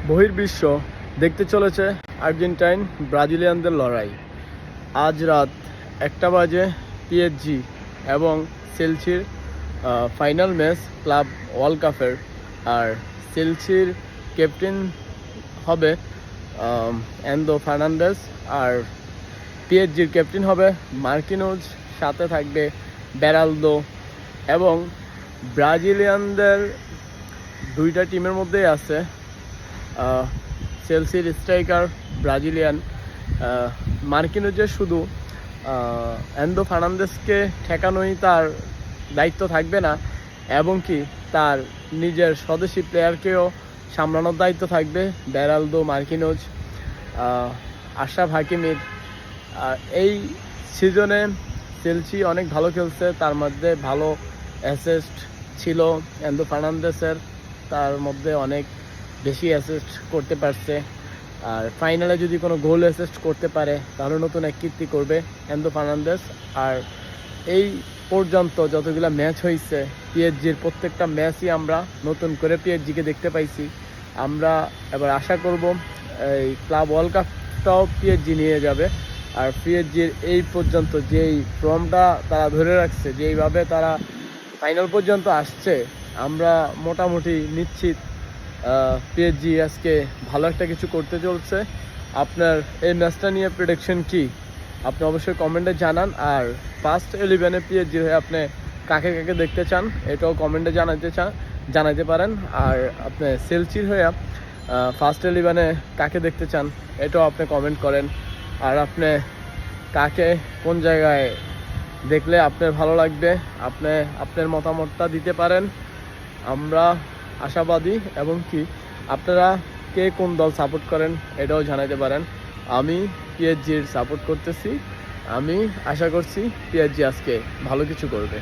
বহির্বিশ্ব দেখতে চলেছে আর্জেন্টাইন ব্রাজিলিয়ানদের লড়াই। আজ রাত 1টা বাজে পিএসজি এবং চেলসির ফাইনাল ম্যাচ ক্লাব ওয়ার্ল্ড কাপের। আর চেলসির ক্যাপ্টেন হবে এনজো ফার্নান্দেজ, আর পিএসজির ক্যাপ্টেন হবে মার্কিনোজ, সাথে থাকবে বেরালদো। এবং ব্রাজিলিয়ানদের দুইটা টিমের মধ্যেই আছে চেলসির স্ট্রাইকার ব্রাজিলিয়ান মার্কিনোজের শুধু এনজো ফার্নান্দেজকে ঠেকানোই তার দায়িত্ব থাকবে না, এবং কি তার নিজের স্বদেশি প্লেয়ারকেও সামলানোর দায়িত্ব থাকবে বেরালদো, মার্কিনোজ, আশরাফ হাকিমির। এই সিজনে চেলসি অনেক ভালো খেলছে, তার মধ্যে ভালো অ্যাসিস্ট ছিল এনজো ফার্নান্দেজের, তার মধ্যে অনেক বেশি অ্যাসিস্ট করতে পারছে। আর ফাইনালে যদি কোনো গোল অ্যাসিস্ট করতে পারে তাহলে নতুন এক কীর্তি করবে এনজো ফার্নান্দেজ। আর এই পর্যন্ত যতগুলো ম্যাচ হয়েছে পিএসজির প্রত্যেকটা ম্যাচই আমরা নতুন করে পিএসজিকে দেখতে পাইছি। আমরা এবার আশা করব এই ক্লাব ওয়ার্ল্ড কাপটাও পিএসজি নিয়ে যাবে। আর পিএসজির এই পর্যন্ত যেই ফর্মটা তারা ধরে রাখছে, যেইভাবে তারা ফাইনাল পর্যন্ত আসছে, আমরা মোটামুটি নিশ্চিত পিএসজি আজকে ভালো একটা কিছু করতে চলছে। আপনার এই ম্যাচটা নিয়ে প্রেডিকশন কি আপনি অবশ্যই কমেন্টে জানান। আর ফার্স্ট 11-এ পিএসজি হয়ে আপনি কাকে কাকে দেখতে চান এটাও কমেন্টে জানাতে পারেন। আর আপনি চেলসির হয়ে ফার্স্ট 11-এ কাকে দেখতে চান এটাও আপনি কমেন্ট করেন। আর আপনি কাকে কোন জায়গায় দেখলে আপনার ভালো লাগবে আপনি আপনার মতামতটা দিতে পারেন। আমরা আশাবাদী, এবং কি আপনারা কে কোন দল সাপোর্ট করেন এটাও জানাতে পারেন। আমি পিএসজির সাপোর্ট করতেছি, আমি আশা করছি পিএসজি আজকে ভালো কিছু করবে।